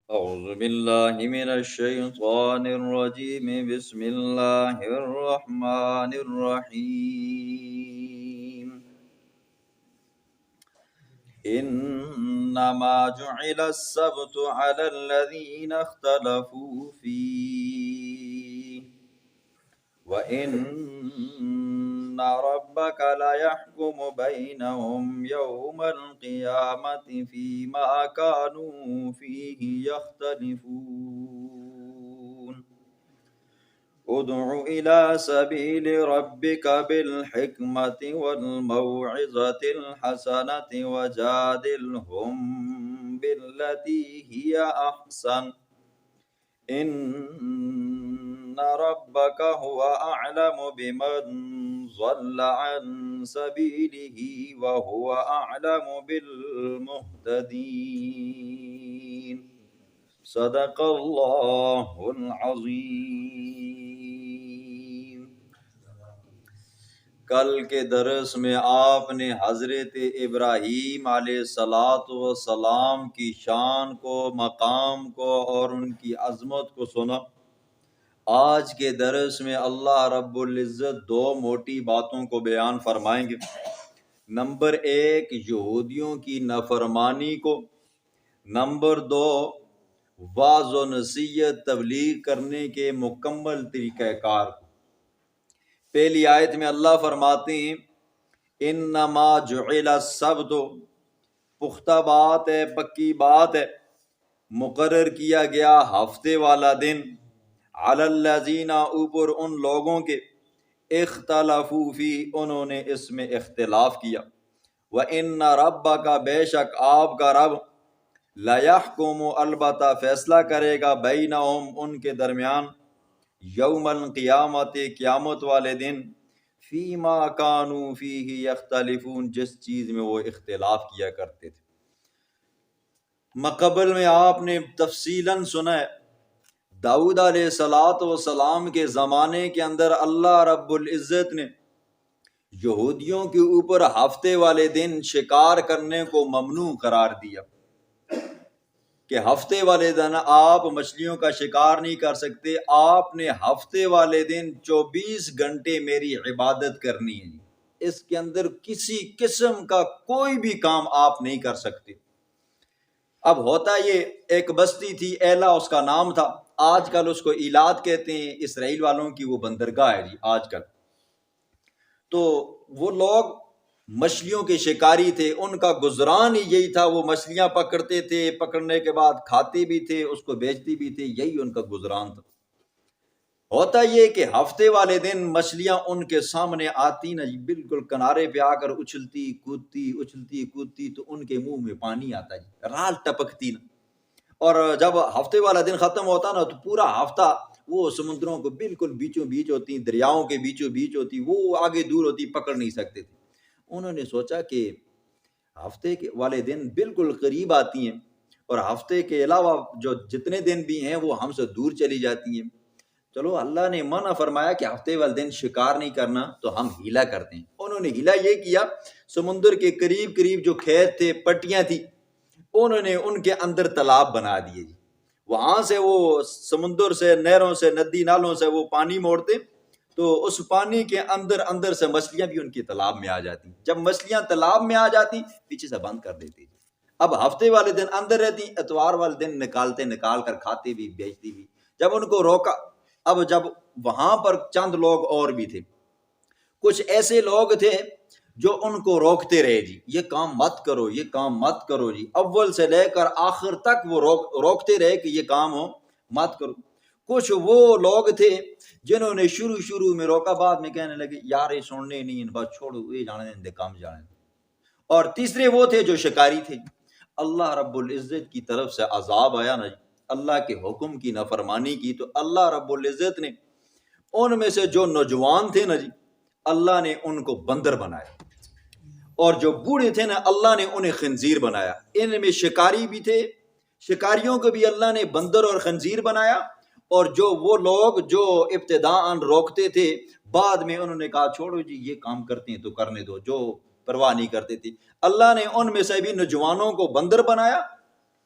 أعوذ بالله من الشيطان الرجيم بسم الله الرحمن الرحيم إنما جعل السبت على الذين اختلفوا فيه وإن ربك ليحكم بينهم يوم القيامة فيما كانوا فيه يختلفون ادع إلى سبيل ربك بالحكمة والموعظة الحسنة وجادلهم بالتي هي أحسن إن ربك هو أعلم بمن ضل عن سبيله وهو أعلم بالمهتدين صدق الله العظیم۔ کل کے درس میں آپ نے حضرت ابراہیم علیہ السلام کی شان کو، مقام کو اور ان کی عظمت کو سنا۔ آج کے درس میں اللہ رب العزت دو موٹی باتوں کو بیان فرمائیں گے۔ نمبر 1 یہودیوں کی نافرمانی کو، نمبر 2 واعظ و نصیحت تبلیغ کرنے کے مکمل طریقہ کار کو۔ پہلی آیت میں اللہ فرماتے ہیں انما جعل السبت، پختہ بات ہے، پکی بات ہے، مقرر کیا گیا ہفتے والا دن، علی الذین، اوپر ان لوگوں کے، اختلفوا فی، انہوں نے اس میں اختلاف کیا، وَإِنَّ رَبَّكَ، بے شک آپ کا رب، لَيَحْكُمُ، البتہ فیصلہ کرے گا، بینہم، ان کے درمیان، یوم القیامت، قیامت والے دن، فیما کانوا فیہ یختلفون، جس چیز میں وہ اختلاف کیا کرتے تھے۔ مقبل میں آپ نے تفصیلاً سنا ہے، داؤد علیہ السلام کے زمانے کے اندر اللہ رب العزت نے یہودیوں کے اوپر ہفتے والے دن شکار کرنے کو ممنوع قرار دیا کہ ہفتے والے دن آپ مچھلیوں کا شکار نہیں کر سکتے، آپ نے ہفتے والے دن 24 گھنٹے میری عبادت کرنی ہے، اس کے اندر کسی قسم کا کوئی بھی کام آپ نہیں کر سکتے۔ اب ہوتا یہ، ایک بستی تھی، ایلا اس کا نام تھا، آج کل اس کو ایلات کہتے ہیں، اسرائیل والوں کی وہ بندرگاہ ہے جی آج کل۔ تو وہ لوگ مچھلیوں کے شکاری تھے، ان کا گزران ہی یہی تھا، وہ مچھلیاں پکڑتے تھے، پکڑنے کے بعد کھاتے بھی تھے، اس کو بیچتے بھی تھے، یہی ان کا گزران تھا۔ ہوتا یہ کہ ہفتے والے دن مچھلیاں ان کے سامنے آتی نا جی، بالکل کنارے پہ آ کر اچھلتی کودتی تو ان کے منہ میں پانی آتا جی، رال ٹپکتی نا۔ اور جب ہفتے والا دن ختم ہوتا نا تو پورا ہفتہ وہ سمندروں کو بالکل بیچوں بیچ ہوتی، دریاؤں کے بیچوں بیچ ہوتی، وہ آگے دور ہوتی، پکڑ نہیں سکتے تھے۔ انہوں نے سوچا کہ ہفتے کے والے دن بالکل قریب آتی ہیں اور ہفتے کے علاوہ جو جتنے دن بھی ہیں وہ ہم سے دور چلی جاتی ہیں، چلو اللہ نے منع فرمایا کہ ہفتے والے دن شکار نہیں کرنا، تو ہم ہیلا کرتے ہیں۔ انہوں نے ہیلا یہ کیا، سمندر کے قریب قریب جو کھیت تھے، پٹیاں تھی، انہوں نے ان کے اندر تالاب بنا دیے جی، وہاں سے وہ سمندر سے، نہروں سے، ندی نالوں سے وہ پانی موڑتے، تو اس پانی کے اندر سے مچھلیاں بھی ان کے تالاب میں آ جاتی، جب مچھلیاں تالاب میں آ جاتی پیچھے سے بند کر دیتی، اب ہفتے والے دن اندر رہتی، اتوار والے دن نکال کر کھاتے بھی، بیچتی بھی۔ جب ان کو روکا، اب جب وہاں پر چند لوگ اور بھی تھے، کچھ ایسے لوگ تھے جو ان کو روکتے رہے جی، یہ کام مت کرو، یہ کام مت کرو جی، اول سے لے کر آخر تک وہ روکتے رہے کہ یہ کام ہو مت کرو۔ کچھ وہ لوگ تھے جنہوں نے شروع میں روکا، بعد میں کہنے لگے یار یہ سننے نہیں، بس چھوڑو، یہ جانے دیں، کام جانے دیں۔ اور تیسرے وہ تھے جو شکاری تھے۔ اللہ رب العزت کی طرف سے عذاب آیا نا جی، اللہ کے حکم کی نافرمانی کی، تو اللہ رب العزت نے ان میں سے جو نوجوان تھے نا جی، اللہ نے ان کو بندر بنایا، اور جو بوڑھے تھے نا اللہ نے انہیں خنزیر بنایا۔ ان میں شکاری بھی تھے، شکاریوں کو بھی اللہ نے بندر اور خنزیر بنایا، اور جو وہ لوگ جو ابتداءً روکتے تھے، بعد میں انہوں نے کہا چھوڑو جی، یہ کام کرتے ہیں تو کرنے دو، جو پرواہ نہیں کرتے تھے، اللہ نے ان میں سے بھی نوجوانوں کو بندر بنایا،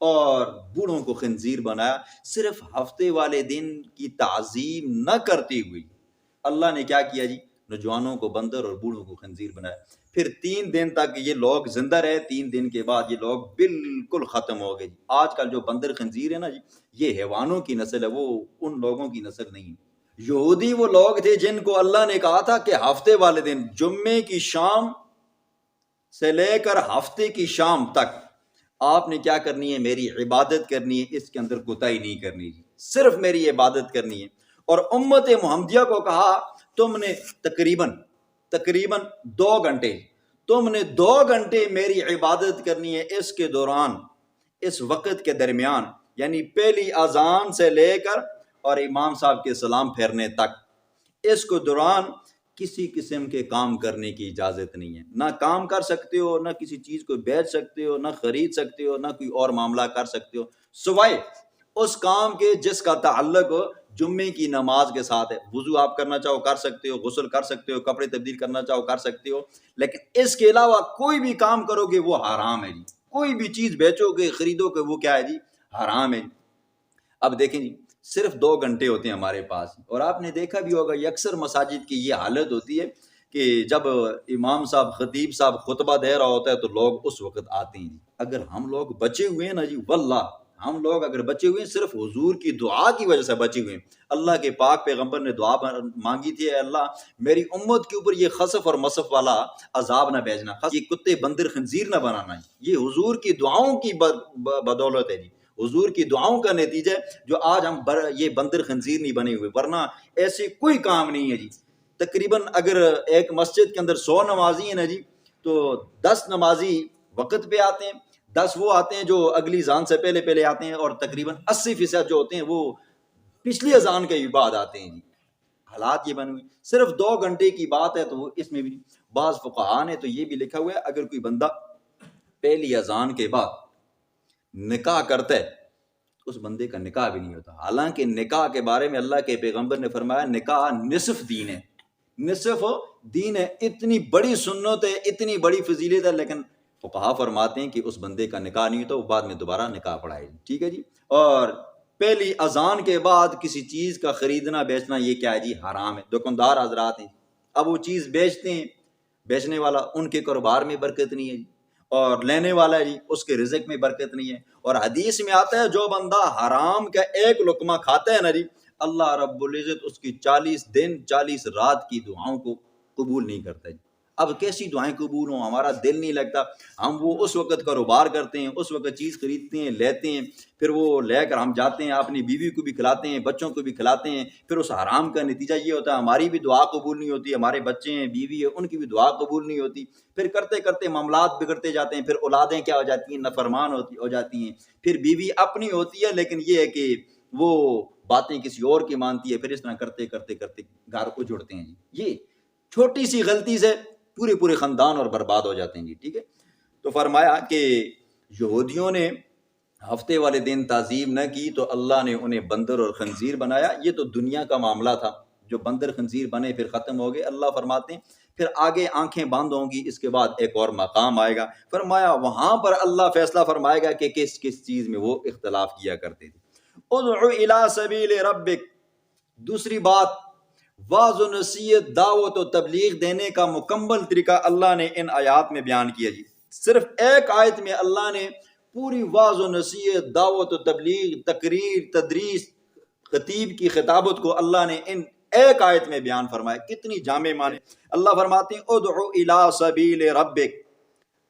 اور بوڑھوں کو خنزیر بنایا، صرف ہفتے والے دن کی تعظیم نہ کرتے ہوئے اللہ نے کیا کیا جی، نوجوانوں کو بندر اور بوڑھوں کو خنزیر بنایا۔ پھر 3 دن تک یہ لوگ زندہ رہے، 3 دن کے بعد یہ لوگ بالکل ختم ہو گئے جی۔ آج کل جو بندر خنزیر ہے نا جی، یہ حیوانوں کی نسل ہے، وہ ان لوگوں کی نسل نہیں ہے۔ یہودی وہ لوگ تھے جن کو اللہ نے کہا تھا کہ ہفتے والے دن جمعے کی شام سے لے کر ہفتے کی شام تک آپ نے کیا کرنی ہے، میری عبادت کرنی ہے، اس کے اندر کوتاہی نہیں کرنی جی، صرف میری عبادت کرنی ہے۔ اور امت محمدیہ کو کہا تم نے تقریباً 2 گھنٹے، تم نے 2 گھنٹے میری عبادت کرنی ہے، اس کے دوران، اس وقت کے درمیان، یعنی پہلی اذان سے لے کر اور امام صاحب کے سلام پھیرنے تک، اس کو دوران کسی قسم کے کام کرنے کی اجازت نہیں ہے۔ نہ کام کر سکتے ہو، نہ کسی چیز کو بیچ سکتے ہو، نہ خرید سکتے ہو، نہ کوئی اور معاملہ کر سکتے ہو، سوائے اس کام کے جس کا تعلق جمعے کی نماز کے ساتھ ہے۔ وضو آپ کرنا چاہو کر سکتے ہو، غسل کر سکتے ہو، کپڑے تبدیل کرنا چاہو کر سکتے ہو، لیکن اس کے علاوہ کوئی بھی کام کرو گے وہ حرام ہے جی۔ کوئی بھی چیز بیچو گے، خریدو گے، وہ کیا ہے جی، حرام ہے۔ اب دیکھیں جی، صرف 2 گھنٹے ہوتے ہیں ہمارے پاس، اور آپ نے دیکھا بھی ہوگا یہ اکثر مساجد کی یہ حالت ہوتی ہے کہ جب امام صاحب، خطیب صاحب خطبہ دے رہا ہوتا ہے تو لوگ اس وقت آتے ہیں۔ اگر ہم لوگ بچے ہوئے ہیں نا جی، واللہ ہم لوگ اگر بچے ہوئے ہیں، صرف حضور کی دعا کی وجہ سے بچے ہوئے ہیں۔ اللہ کے پاک پیغمبر نے دعا مانگی تھی، اے اللہ میری امت کے اوپر یہ خسف اور مصف والا عذاب نہ بھیجنا، یہ کتے بندر خنزیر نہ بنانا۔ یہ حضور کی دعاؤں کی بدولت ہے جی، حضور کی دعاؤں کا نتیجہ جو آج ہم یہ بندر خنزیر نہیں بنے ہوئے، ورنہ ایسے کوئی کام نہیں ہے جی۔ تقریباً اگر ایک مسجد کے اندر 100 نمازی ہیں نا جی، تو 10 نمازی وقت پہ آتے ہیں، 10 وہ آتے ہیں جو اگلی اذان سے پہلے آتے ہیں، اور تقریباً 80% جو ہوتے ہیں وہ پچھلی اذان کے بعد آتے ہیں جی۔ حالات یہ بنے ہوئے، صرف 2 گھنٹے کی بات ہے، تو وہ اس میں بھی بعض فقہاء نے تو یہ بھی لکھا ہوا ہے اگر کوئی بندہ پہلی اذان کے بعد نکاح کرتا ہے اس بندے کا نکاح بھی نہیں ہوتا۔ حالانکہ نکاح کے بارے میں اللہ کے پیغمبر نے فرمایا نکاح نصف دین ہے، نصف دین ہے، اتنی بڑی سنت ہے، اتنی بڑی فضیلت ہے، لیکن فقہا فرماتے ہیں کہ اس بندے کا نکاح نہیں ہوتا، وہ بعد میں دوبارہ نکاح پڑھائے۔ ٹھیک ہے جی۔ اور پہلی اذان کے بعد کسی چیز کا خریدنا بیچنا یہ کیا ہے جی، حرام ہے۔ دکاندار حضرات ہیں، اب وہ چیز بیچتے ہیں، بیچنے والا ان کے کاروبار میں برکت نہیں ہے جی، اور لینے والا ہے جی اس کے رزق میں برکت نہیں ہے۔ اور حدیث میں آتا ہے جو بندہ حرام کا ایک لقمہ کھاتا ہے نا جی، اللہ رب العزت اس کی 40 دن 40 رات کی دعاؤں کو قبول نہیں کرتا جی۔ اب کیسی دعائیں قبول ہوں، ہمارا دل نہیں لگتا، ہم وہ اس وقت کاروبار کرتے ہیں، اس وقت چیز خریدتے ہیں، لیتے ہیں، پھر وہ لے کر ہم جاتے ہیں، اپنی بیوی کو بھی کھلاتے ہیں، بچوں کو بھی کھلاتے ہیں، پھر اس حرام کا نتیجہ یہ ہوتا ہے ہماری بھی دعا قبول نہیں ہوتی، ہمارے بچے ہیں، بیوی ہے، ان کی بھی دعا قبول نہیں ہوتی، پھر کرتے کرتے معاملات بگڑتے جاتے ہیں، پھر اولادیں کیا ہو جاتی ہیں، نافرمان ہو جاتی ہیں، پھر بیوی اپنی ہوتی ہے لیکن یہ ہے کہ وہ باتیں کسی اور کی مانتی ہے، پھر اس طرح کرتے کرتے کرتے گھر کو جڑتے ہیں جی۔ یہ چھوٹی سی غلطی سے پورے خاندان اور برباد ہو جاتے ہیں جی۔ ٹھیک ہے، تو فرمایا کہ یہودیوں نے ہفتے والے دن تعظیم نہ کی تو اللہ نے انہیں بندر اور خنزیر بنایا۔ یہ تو دنیا کا معاملہ تھا، جو بندر خنزیر بنے پھر ختم ہو گئے۔ اللہ فرماتے ہیں پھر آگے آنکھیں بند ہوں گی، اس کے بعد ایک اور مقام آئے گا، فرمایا وہاں پر اللہ فیصلہ فرمائے گا کہ کس کس چیز میں وہ اختلاف کیا کرتے تھے۔ ادعو الی سبیل ربک، دوسری بات واعظ و نصیحت، دعوت و تبلیغ دینے کا مکمل طریقہ اللہ نے ان آیات میں بیان کیا جی۔ صرف ایک آیت میں اللہ نے پوری واعظ و نصیحت، دعوت و تبلیغ، تقریر، تدریس، خطیب کی خطابت کو اللہ نے ان ایک آیت میں بیان فرمایا۔ کتنی جامع معنی۔ اللہ فرماتے ہیں ادعو الی سبیل ربک،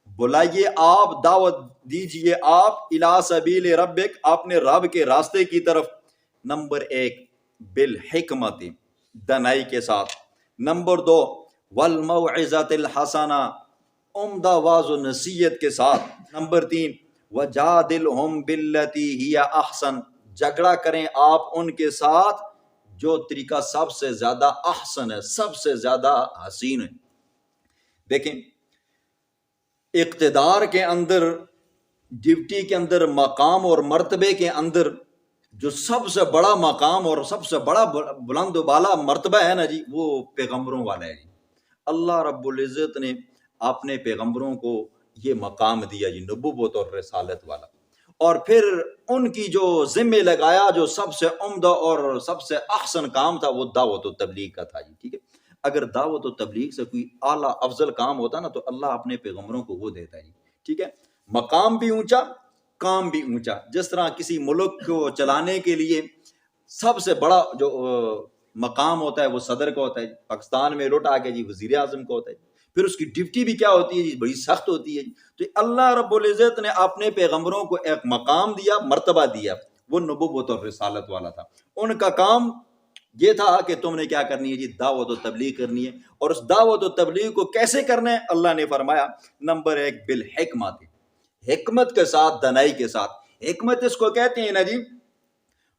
بلائیے آپ، دعوت دیجئے آپ، الی سبیل ربک، اپنے رب کے راستے کی طرف۔ نمبر 1 بالحکمت، دنائی کے ساتھ۔ نمبر 2 والموعظۃ الحسنہ، عمدہ واعظ و نصیحت کے ساتھ۔ نمبر 3 وجادلہم باللتی ہی احسن، جھگڑا کریں آپ ان کے ساتھ جو طریقہ سب سے زیادہ احسن ہے، سب سے زیادہ حسین ہے۔ دیکھیں اقتدار کے اندر، ڈیوٹی کے اندر، مقام اور مرتبے کے اندر جو سب سے بڑا مقام اور سب سے بڑا بلند و بالا مرتبہ ہے نا جی، وہ پیغمبروں والا ہے جی۔ اللہ رب العزت نے اپنے پیغمبروں کو یہ مقام دیا جی، نبوت اور رسالت والا۔ اور پھر ان کی جو ذمہ لگایا جو سب سے عمدہ اور سب سے احسن کام تھا وہ دعوت و تبلیغ کا تھا جی، ٹھیک ہے. اگر دعوت و تبلیغ سے کوئی اعلیٰ افضل کام ہوتا نا تو اللہ اپنے پیغمبروں کو وہ دیتا ہے جی، ٹھیک ہے. مقام بھی اونچا، کام بھی اونچا. جس طرح کسی ملک کو چلانے کے لیے سب سے بڑا جو مقام ہوتا ہے وہ صدر کا ہوتا ہے. پاکستان میں لوٹ آ کے جی وزیر اعظم کا ہوتا ہے. پھر اس کی ڈپٹی بھی کیا ہوتی ہے جی، بڑی سخت ہوتی ہے. تو اللہ رب العزت نے اپنے پیغمبروں کو ایک مقام دیا، مرتبہ دیا، وہ نبوت اور رسالت والا تھا. ان کا کام یہ تھا کہ تم نے کیا کرنی ہے جی، دعوت و تبلیغ کرنی ہے. اور اس دعوت و تبلیغ کو کیسے کرنا ہے؟ اللہ نے فرمایا نمبر 1 بالحکمت، حکمت کے ساتھ، دنائی کے ساتھ. حکمت اس کو کہتے ہیں نا جی،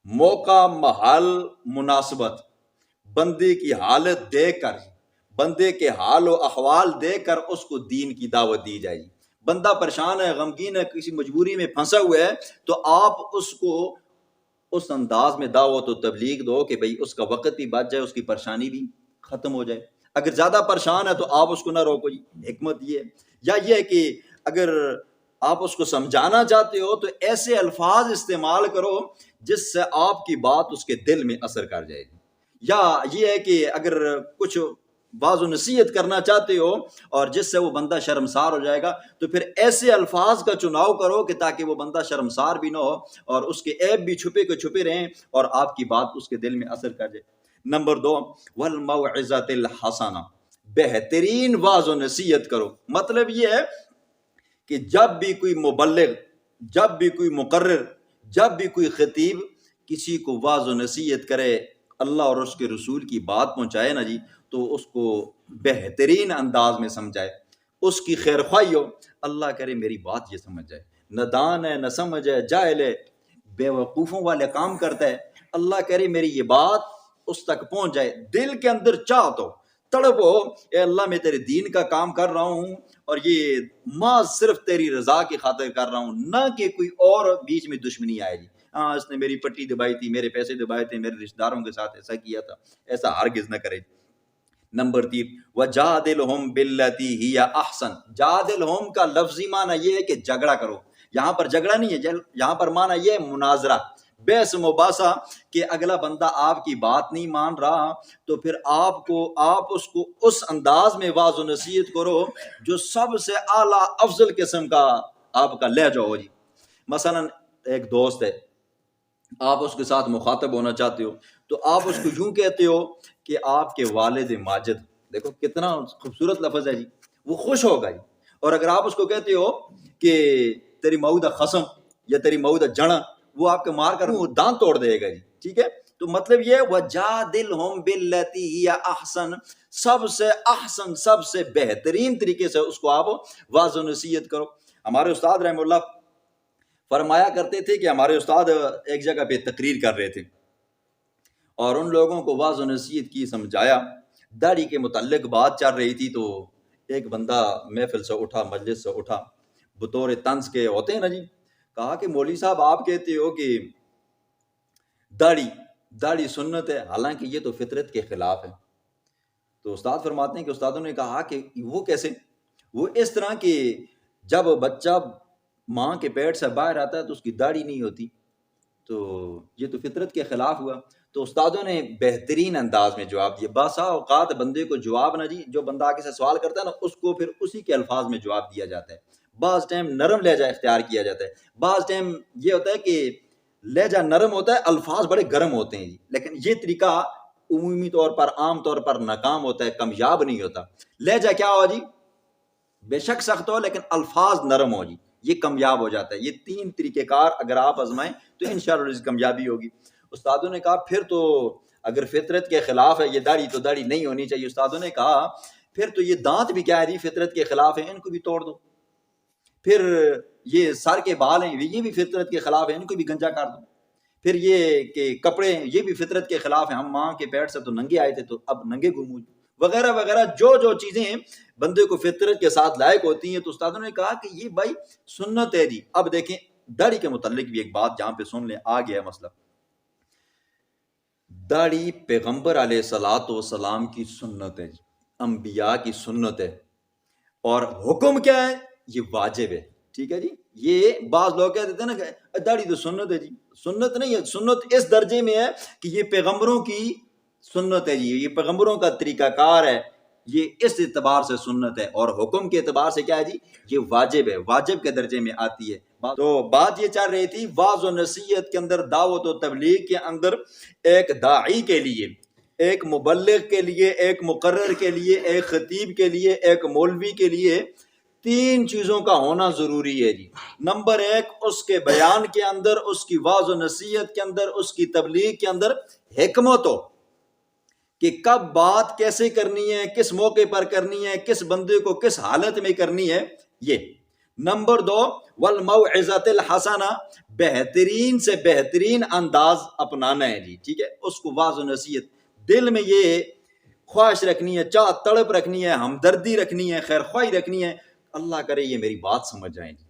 موقع، محل، مناسبت، بندے کی حالت دیکھ کر، بندے کے حال و احوال دیکھ کر اس کو دین کی دعوت دی جائے. بندہ پریشان ہے، غمگین ہے، کسی مجبوری میں پھنسا ہوا ہے، تو آپ اس کو اس انداز میں دعوت و تبلیغ دو کہ بھئی اس کا وقت بھی بچ جائے، اس کی پریشانی بھی ختم ہو جائے. اگر زیادہ پریشان ہے تو آپ اس کو نہ روکو جی، حکمت یہ ہے. یا یہ ہے کہ اگر آپ اس کو سمجھانا چاہتے ہو تو ایسے الفاظ استعمال کرو جس سے آپ کی بات اس کے دل میں اثر کر جائے گی. یا یہ ہے کہ اگر کچھ بعض و نصیحت کرنا چاہتے ہو اور جس سے وہ بندہ شرمسار ہو جائے گا تو پھر ایسے الفاظ کا چناؤ کرو کہ تاکہ وہ بندہ شرمسار بھی نہ ہو اور اس کے عیب بھی چھپے کے چھپے رہیں اور آپ کی بات اس کے دل میں اثر کر جائے. نمبر 2 والموعظۃ الحسنہ، بہترین واعظ و نصیحت کرو. مطلب یہ ہے کہ جب بھی کوئی مبلغ، جب بھی کوئی مقرر، جب بھی کوئی خطیب کسی کو واعظ و نصیحت کرے، اللہ اور اس کے رسول کی بات پہنچائے نا جی، تو اس کو بہترین انداز میں سمجھائے، اس کی خیر خواہی ہو. اللہ کرے میری بات یہ سمجھ جائے. نادان ہے، نہ سمجھ ہے، جاہل ہے، بے وقوفوں والے کام کرتا ہے، اللہ کرے میری یہ بات اس تک پہنچ جائے. دل کے اندر چاہت ہو، تڑپ ہو، اے اللہ میں تیرے دین کا کام کر رہا ہوں اور یہ ماں صرف تیری رضا کی خاطر کر رہا ہوں، نہ کہ کوئی اور بیچ میں دشمنی آئے گی. ہاں اس نے میری پٹی دبائی تھی، میرے پیسے دبائے تھے، میرے رشتہ داروں کے ساتھ ایسا کیا تھا، ایسا ہرگز نہ کرے. نمبر 3 وَجَادِلْهُمْ بِالَّتِي هِيَ أَحْسَنُ. جادلہم کا لفظی معنی یہ ہے کہ جھگڑا کرو. یہاں پر جھگڑا نہیں ہے، یہاں پر معنی یہ ہے مناظرہ، بحث مباحثہ، کہ اگلا بندہ آپ کی بات نہیں مان رہا تو پھر آپ اس کو اس انداز میں واعظ و نصیحت کرو جو سب سے اعلیٰ افضل قسم کا آپ کا لہجہ ہو جی. مثلا ایک دوست ہے، آپ اس کے ساتھ مخاطب ہونا چاہتے ہو تو آپ اس کو یوں کہتے ہو کہ آپ کے والد ماجد، دیکھو کتنا خوبصورت لفظ ہے جی، وہ خوش ہوگا جی. اور اگر آپ اس کو کہتے ہو کہ تیری مئودہ خسم یا تیری مئودہ جڑا، وہ آپ کے مار کر وہ دانت توڑ دے گا جی، ٹھیک ہے. تو مطلب یہ وَجَادِلْهُمْ بِالَّتِي هِيَ أَحْسَنُ، سب سے احسن، سب سے بہترین طریقے سے اس کو آپ واعظ و نصیحت کرو. ہمارے استاد رحمہ اللہ فرمایا کرتے تھے کہ ہمارے استاد ایک جگہ پہ تقریر کر رہے تھے اور ان لوگوں کو واعظ و نصیحت کی، سمجھایا، داڑھی کے متعلق بات چل رہی تھی. تو ایک بندہ محفل سے اٹھا، مجلس سے اٹھا، بطور طنز کے ہوتے ہیں نا جی، کہا کہ مولوی صاحب آپ کہتے ہو کہ داڑھی سنت ہے، حالانکہ یہ تو فطرت کے خلاف ہے. تو استاد فرماتے ہیں کہ استادوں نے کہا کہ وہ کیسے؟ وہ اس طرح کہ جب بچہ ماں کے پیٹ سے باہر آتا ہے تو اس کی داڑھی نہیں ہوتی، تو یہ تو فطرت کے خلاف ہوا. تو استادوں نے بہترین انداز میں جواب دیا. بعض اوقات بندے کو جواب نہ جی، جو بندہ آگے سے سوال کرتا ہے نا اس کو پھر اسی کے الفاظ میں جواب دیا جاتا ہے. بعض ٹائم نرم لہجہ اختیار کیا جاتا ہے، بعض ٹائم یہ ہوتا ہے کہ لہجہ نرم ہوتا ہے، الفاظ بڑے گرم ہوتے ہیں جی. لیکن یہ طریقہ عمومی طور پر، عام طور پر ناکام ہوتا ہے، کامیاب نہیں ہوتا. لہجہ کیا ہو جی، بے شک سخت ہو لیکن الفاظ نرم ہو جی، یہ کامیاب ہو جاتا ہے. یہ 3 طریقہ کار اگر آپ آزمائیں تو انشاءاللہ کامیابی ہوگی. استادوں نے کہا پھر تو اگر فطرت کے خلاف ہے یہ داڑھی، تو داڑھی نہیں ہونی چاہیے. استادوں نے کہا پھر تو یہ دانت بھی کیا ہے جی، فطرت کے خلاف ہے، ان کو بھی توڑ دو. پھر یہ سر کے بال ہیں یہ بھی فطرت کے خلاف ہے، ان کو بھی گنجا کر دو. پھر یہ کہ کپڑے ہیں یہ بھی فطرت کے خلاف ہیں، ہم ماں کے پیٹ سے تو ننگے آئے تھے تو اب ننگے گھومو، وغیرہ وغیرہ، جو چیزیں بندے کو فطرت کے ساتھ لائق ہوتی ہیں. تو استادوں نے کہا کہ یہ بھائی سنت ہے جی. اب دیکھیں داڑھی کے متعلق بھی ایک بات جہاں پہ سن لیں، آ گیا مسئلہ. داڑھی پیغمبر علیہ الصلوۃ والسلام کی سنت ہے، انبیاء کی سنت ہے، اور حکم کیا ہے؟ یہ واجب ہے. ٹھیک ہے جی. یہ بعض لوگ کہہ دیتے ہیں نا کہ داڑھی تو سنت ہے جی. سنت نہیں ہے. سنت اس درجے میں ہے کہ یہ پیغمبروں کی سنت ہے جی, یہ پیغمبروں کا طریقہ کار ہے, یہ اس اعتبار سے سنت ہے. اور حکم کے اعتبار سے کیا ہے جی, یہ واجب ہے, واجب کے درجے میں آتی ہے. تو بات یہ چل رہی تھی واعظ و نصیحت کے اندر, دعوت و تبلیغ کے اندر ایک داعی کے لیے, ایک مبلغ کے لیے, ایک مقرر کے لیے, ایک خطیب کے لیے, ایک مولوی کے لیے 3 چیزوں کا ہونا ضروری ہے جی. نمبر 1, اس کے بیان کے اندر, اس کی واعظ و نصیحت کے اندر, اس کی تبلیغ کے اندر حکمت ہو کہ کب بات کیسے کرنی ہے, کس موقع پر کرنی ہے, کس بندے کو کس حالت میں کرنی ہے, یہ. نمبر 2, والموعظۃ الحسنہ, بہترین سے بہترین انداز اپنانا ہے جی. ٹھیک ہے, اس کو واعظ و نصیحت دل میں یہ خواہش رکھنی ہے, چاہ تڑپ رکھنی ہے, ہمدردی رکھنی ہے, خیر خواہی رکھنی ہے, اللہ کرے یہ میری بات سمجھ جائیں جی.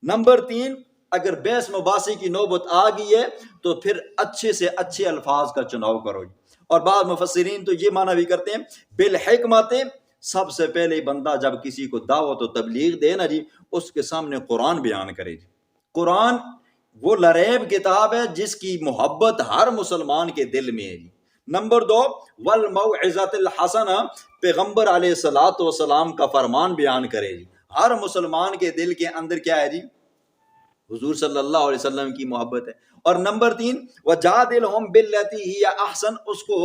نمبر 3, اگر بحث مباحثے کی نوبت آ گئی ہے تو پھر اچھے سے اچھے الفاظ کا چناؤ کرو جی. اور بعض مفسرین تو یہ معنی بھی کرتے ہیں بالحکمت, سب سے پہلے بندہ جب کسی کو دعوت و تبلیغ دے نا جی, اس کے سامنے قرآن بیان کرے جی. قرآن وہ لریب کتاب ہے جس کی محبت ہر مسلمان کے دل میں ہے جی. نمبر 2, والموعظۃ الحسنہ, پیغمبر علیہ الصلوۃ والسلام کا فرمان بیان کرے جی. ہر مسلمان کے دل کے اندر کیا ہے جی, حضور صلی اللہ علیہ وسلم کی محبت ہے. اور نمبر 3, وجادلہم باللتی ہی احسن, اس کو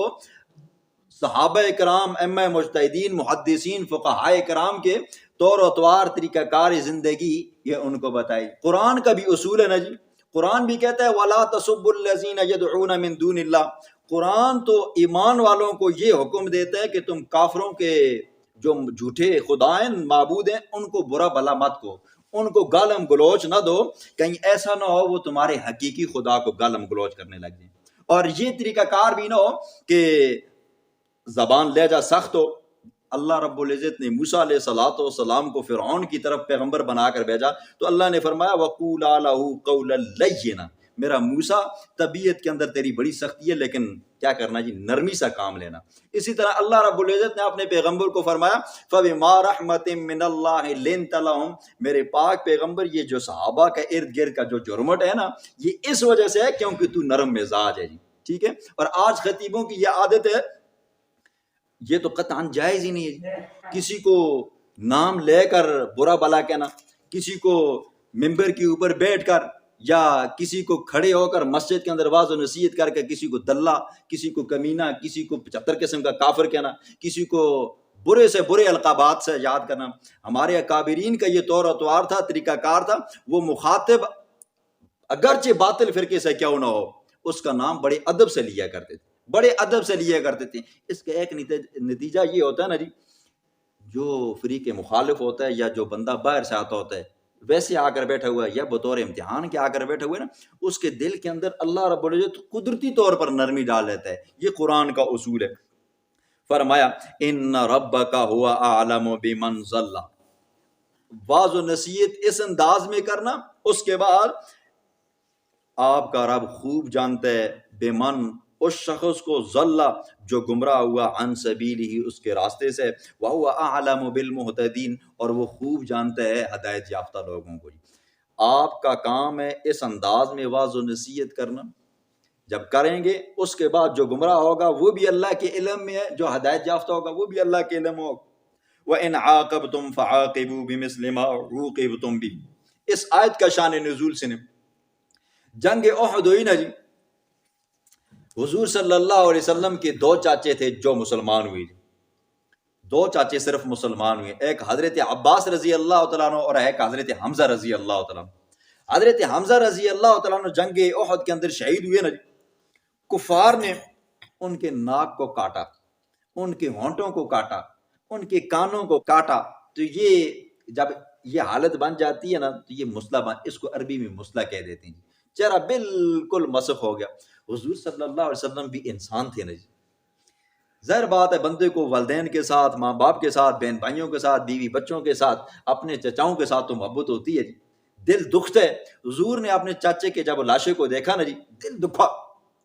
صحابہ کرام, ائمہ مجتہدین, محدثین, فقہاء کرام کے طور و اطوار, طریقہ کار زندگی, یہ ان کو بتائی. قرآن کا بھی اصول ہے نا جی. قرآن بھی کہتا ہے وَلَا تَسُبُّوا الَّذِينَ يَدْعُونَ مِن دُونِ اللَّهِ. قرآن تو ایمان والوں کو یہ حکم دیتا ہے کہ تم کافروں کے جو جھوٹے خدائیں, معبود ہیں, ان کو برا بھلا مت کو, ان کو گالم گلوچ نہ دو, کہیں ایسا نہ ہو وہ تمہارے حقیقی خدا کو گالم گلوچ کرنے لگ جائیں. اور یہ طریقہ کار بھی نہ ہو کہ زبان لہجہ سخت ہو. اللہ رب العزت نے موسیٰ علیہ السلام کو فرعون کی طرف پیغمبر بنا کر بھیجا تو اللہ نے فرمایا وَقُولَا لَهُ قَوْلًا لَيِّنًا, میرا موسیٰ طبیعت کے اندر تیری بڑی سختی ہے لیکن کیا کرنا جی, نرمی سا کام لینا. اسی طرح اللہ رب العزت نے اپنے پیغمبر کو فرمایا فَبِمَا رَحْمَةٍ مِّنَ اللَّهِ لِنْتَ لَهُمْ, میرے پاک پیغمبر یہ جو صحابہ کا ارد گرد کا جو جرمٹ ہے نا, یہ اس وجہ سے ہے کیونکہ تو نرم مزاج ہے جی. ٹھیک ہے, اور آج خطیبوں کی یہ عادت ہے, یہ تو قطعاً جائز ہی نہیں ہے, کسی کو نام لے کر برا بلا کہنا, کسی کو ممبر کے اوپر بیٹھ کر یا کسی کو کھڑے ہو کر مسجد کے اندر واعظ و نصیحت کر کے کسی کو دلہ, کسی کو کمینہ, کسی کو 75 قسم کا کافر کہنا, کسی کو برے سے برے القابات سے یاد کرنا. ہمارے اکابرین کا یہ طور و اطوار تھا, طریقہ کار تھا, وہ مخاطب اگرچہ باطل فرقے سے کیوں نہ ہو, اس کا نام بڑے ادب سے لیا کرتے تھے, بڑے ادب سے لیا کرتے تھے. اس کا ایک نتیجہ یہ ہوتا ہے نا جی, جو فریق مخالف ہوتا ہے یا جو بندہ باہر سے آتا ہوتا ہے ویسے آ کر بیٹھا ہوا ہے یا بطور امتحان کے آ کر بیٹھا ہوا ہے نا, اس کے دل کے اندر اللہ رب العزت قدرتی طور پر نرمی ڈال دیتا ہے. یہ قرآن کا اصول ہے. فرمایا ان ربک هو اعلم بمن ضل, واعظ و نصیحت اس انداز میں کرنا, اس کے بعد آپ کا رب خوب جانتا ہے بمن, اس شخص کو ضل جو گمراہ ہوا, عن سبیلہ, اس کے راستے سے, وَهُوَ أَعْلَمُ بِالْمُهْتَدِينَ, اور وہ خوب جانتا ہے ہدایت یافتہ لوگوں کو. آپ کا کام ہے اس انداز میں واعظ و نصیحت کرنا. جب کریں گے اس کے بعد جو گمراہ ہوگا وہ بھی اللہ کے علم میں ہے, جو ہدایت یافتہ ہوگا وہ بھی اللہ کے علم ہوگا. وَإِنْ عَاقَبْتُمْ فَعَاقِبُوا بِمِثْلِ مَا عُوقِبْتُمْ بِهِ. اس آیت کا شان نزول سے جنگ احد ہوئی نا جی, حضور صلی اللہ علیہ وسلم کے 2 چاچے تھے جو مسلمان ہوئے, 2 چاچے صرف مسلمان ہوئے, ایک حضرت عباس رضی اللہ تعالیٰ عنہ اور ایک حضرت حمزہ رضی اللہ تعالیٰ عنہ. حضرت حمزہ رضی اللہ تعالیٰ عنہ جنگ احد کے اندر شہید ہوئے نا جی. کفار نے ان کے ناک کو کاٹا, ان کے ہونٹوں کو کاٹا, ان کے کانوں کو کاٹا. تو یہ جب یہ حالت بن جاتی ہے نا تو یہ مسئلہ اس کو عربی میں مسئلہ کہہ دیتے ہیں. چہرہ بالکل مسخ ہو گیا. حضور صلی اللہ علیہ وسلم بھی انسان تھے نا جی, ظاہر بات ہے بندے کو والدین کے ساتھ, ماں باپ کے ساتھ, بہن بھائیوں کے ساتھ, بیوی بچوں کے ساتھ, اپنے چچاؤں کے ساتھ تو محبت ہوتی ہے جی, دل دکھتا ہے. حضور نے اپنے چاچے کے جب لاشے کو دیکھا نا جی, دل دکھا,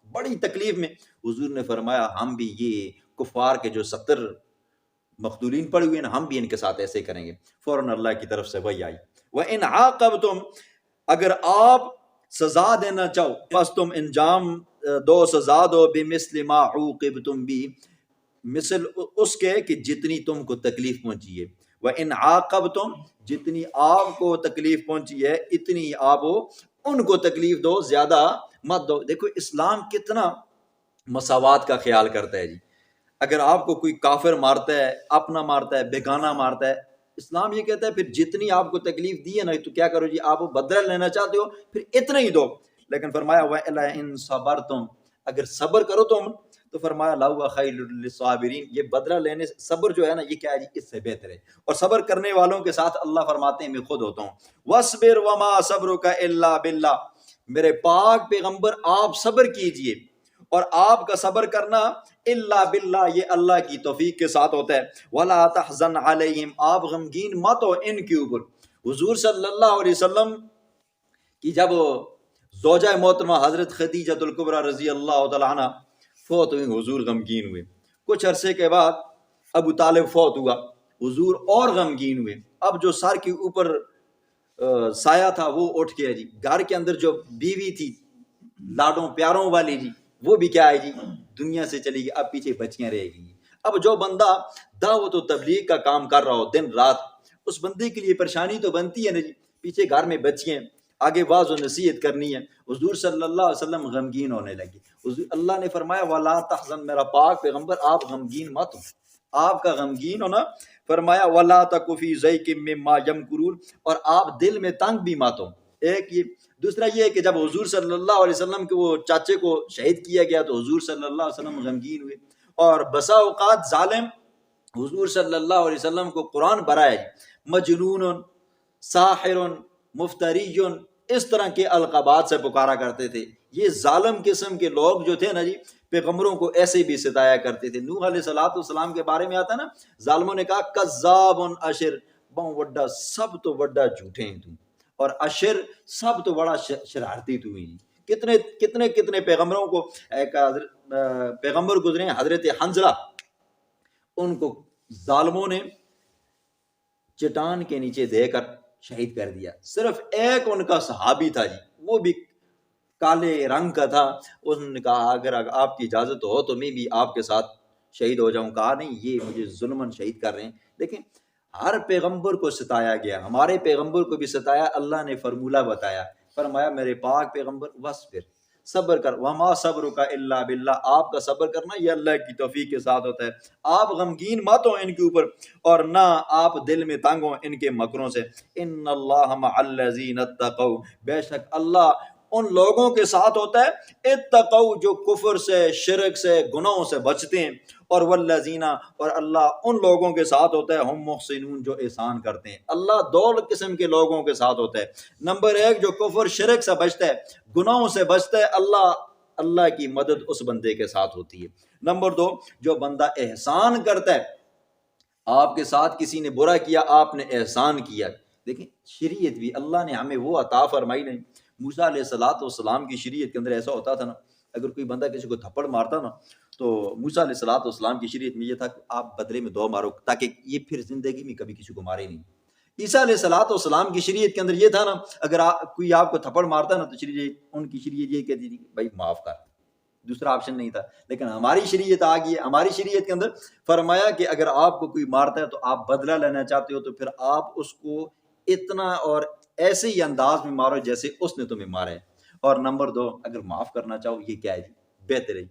بڑی تکلیف میں. حضور نے فرمایا ہم بھی یہ کفار کے جو 70 مقتولین پڑے ہوئے ہیں ہم بھی ان کے ساتھ ایسے کریں گے. فوراً اللہ کی طرف سے وحی آئی وَإِنْ عَاقَبْتُمْ اگر آپ سزا دینا چاہو پس تم انجام دو، سزا دو، بِمِثْلِ مَا عُوقِبْتُمْ بِهِ مثل اس کے کہ جتنی تم کو تکلیف پہنچی ہے، وَإِنْ عَاقَبْتُمْ جتنی آپ کو تکلیف پہنچی ہے اتنی آپ ان کو تکلیف دو، زیادہ مت دو۔ دیکھو اسلام کتنا مساوات کا خیال کرتا ہے جی۔ اگر آپ کو کوئی کافر مارتا ہے، اپنا مارتا ہے، بیگانہ مارتا ہے، اسلام یہ کہتا ہے پھر جتنی آپ کو تکلیف دی ہے نا تو کیا کرو جی، آپ بدلہ لینا چاہتے ہو پھر اتنا ہی دو۔ لیکن فرمایا وَإِن صَبَرْتُمْ اگر صبر کرو تم تو فرمایا لَهُوَ خَيْرٌ لِلصَّابِرِينَ یہ بدلہ لینے سے صبر جو ہے نا یہ کیا ہے جی، اس سے بہتر ہے، اور صبر کرنے والوں کے ساتھ اللہ فرماتے ہیں میں خود ہوتا ہوں۔ وَاصْبِرْ وَمَا صَبْرُكَ إِلَّا بِاللَّهِ میرے پاک پیغمبر آپ صبر کیجئے، اور آپ کا صبر کرنا الا باللہ یہ اللہ کی توفیق کے ساتھ ہوتا ہے۔ ولا تحزن علیہم آپ غمگین مت ہو ان کے اوپر۔ حضور صلی اللہ علیہ وسلم کی جب زوجہ محترمہ حضرت خدیجہ الکبریٰ رضی اللہ تعالیٰ عنہ فوت ہوئی، حضور غمگین ہوئے۔ کچھ عرصے کے بعد ابو طالب فوت ہوا، حضور اور غمگین ہوئے۔ اب جو سر کے اوپر سایہ تھا وہ اٹھ گیا جی، گھر کے اندر جو بیوی تھی لاڈوں پیاروں والی جی وہ بھی کیا ہے جی دنیا سے چلی گئی، اب پیچھے بچیاں رہ گئی۔ اب جو بندہ دعوت و تبلیغ کا کام کر رہا ہو دن رات، اس بندے کے لیے پریشانی تو بنتی ہے نا جی، پیچھے گھر میں بچیاں، آگے واعظ و نصیحت کرنی ہے۔ حضور صلی اللہ علیہ وسلم غمگین ہونے لگے۔ اللہ نے فرمایا ولا تحزن میرا پاک پیغمبر آپ غمگین مت ہو، آپ کا غمگین ہونا فرمایا ولا تک فی ضیق مما یمکرون اور آپ دل میں تنگ بھی مت ہو۔ ایک یہ، دوسرا یہ ہے کہ جب حضور صلی اللہ علیہ وسلم کے وہ چاچے کو شہید کیا گیا تو حضور صلی اللہ علیہ وسلم غمگین ہوئے، اور بسا اوقات ظالم حضور صلی اللہ علیہ وسلم کو قرآن برائے مجنون، ساحر، مفتری، اس طرح کے القابات سے پکارا کرتے تھے۔ یہ ظالم قسم کے لوگ جو تھے نا جی پیغمبروں کو ایسے بھی ستایا کرتے تھے۔ نوح علیہ السلام کے بارے میں آتا ہے نا، ظالموں نے کہا کذاب اشر، بہت وڈا سب تو وڈا جھوٹے ہیں تم، اور اشر سب تو بڑا شرارتی تو ہی۔ کتنے کتنے کتنے پیغمبروں کو ایک پیغمبر گزرے حضرت حنظلہ، ان کو ظالموں نے چٹان کے نیچے دے کر شہید کر دیا۔ صرف ایک ان کا صحابی تھا جی، وہ بھی کالے رنگ کا تھا، انہوں نے کہا اگر آپ کی اجازت ہو تو میں بھی آپ کے ساتھ شہید ہو جاؤں۔ کہا نہیں، یہ مجھے ظلماً شہید کر رہے ہیں۔ لیکن ہر پیغمبر کو ستایا گیا، ہمارے پیغمبر کو بھی ستایا۔ اللہ نے فرمولہ بتایا، فرمایا میرے پاک پیغمبر وصبر صبر کر، وما صبرک الا باللہ آپ کا صبر کرنا یہ اللہ کی توفیق کے ساتھ ہوتا ہے۔ آپ غمگین مت ہو ان کے اوپر، اور نہ آپ دل میں تنگ ہو ان کے مکروں سے۔ ان اللہ مع الذین اتقوا بے شک اللہ ان لوگوں کے ساتھ ہوتا ہے اتقوا جو کفر سے، شرک سے، گناہوں سے بچتے ہیں، اور والذین اور اللہ ان لوگوں کے ساتھ ہوتا ہے ہم محسنون جو احسان کرتے ہیں۔ اللہ دو قسم کے لوگوں کے ساتھ ہوتا ہے، نمبر ایک جو کفر شرک سے بچتا ہے، گناہوں سے بچتا ہے، اللہ کی مدد اس بندے کے ساتھ ہوتی ہے۔ نمبر دو جو بندہ احسان کرتا ہے، آپ کے ساتھ کسی نے برا کیا، آپ نے احسان کیا۔ دیکھیں شریعت بھی اللہ نے ہمیں وہ عطا فرمائی نہیں۔ موسیٰ علیہ السلام کی شریعت کے اندر ایسا ہوتا تھا نا، اگر کوئی بندہ کسی کو تھپڑ مارتا نا تو موسیٰ علیہ السلام کی شریعت میں یہ تھا کہ آپ بدلے میں 2 مارو تاکہ یہ پھر زندگی میں کبھی کسی کو مارے نہیں۔ عیسیٰ علیہ السلام کی شریعت کے اندر یہ تھا نا، اگر کوئی آپ کو تھپڑ مارتا نا تو شریعت ان کی شریعت یہ کہتی تھی کہ بھائی معاف کر، دوسرا آپشن نہیں تھا۔ لیکن ہماری شریعت آ گئی ہے، ہماری شریعت کے اندر فرمایا کہ اگر آپ کو کوئی مارتا ہے تو آپ بدلہ لینا چاہتے ہو تو پھر آپ اس کو اتنا اور ایسے ہی انداز میں مارو جیسے اس نے تمہیں مارا ہے۔ اور نمبر 2 اگر معاف کرنا چاہو یہ کیا ہے بہتر ہے۔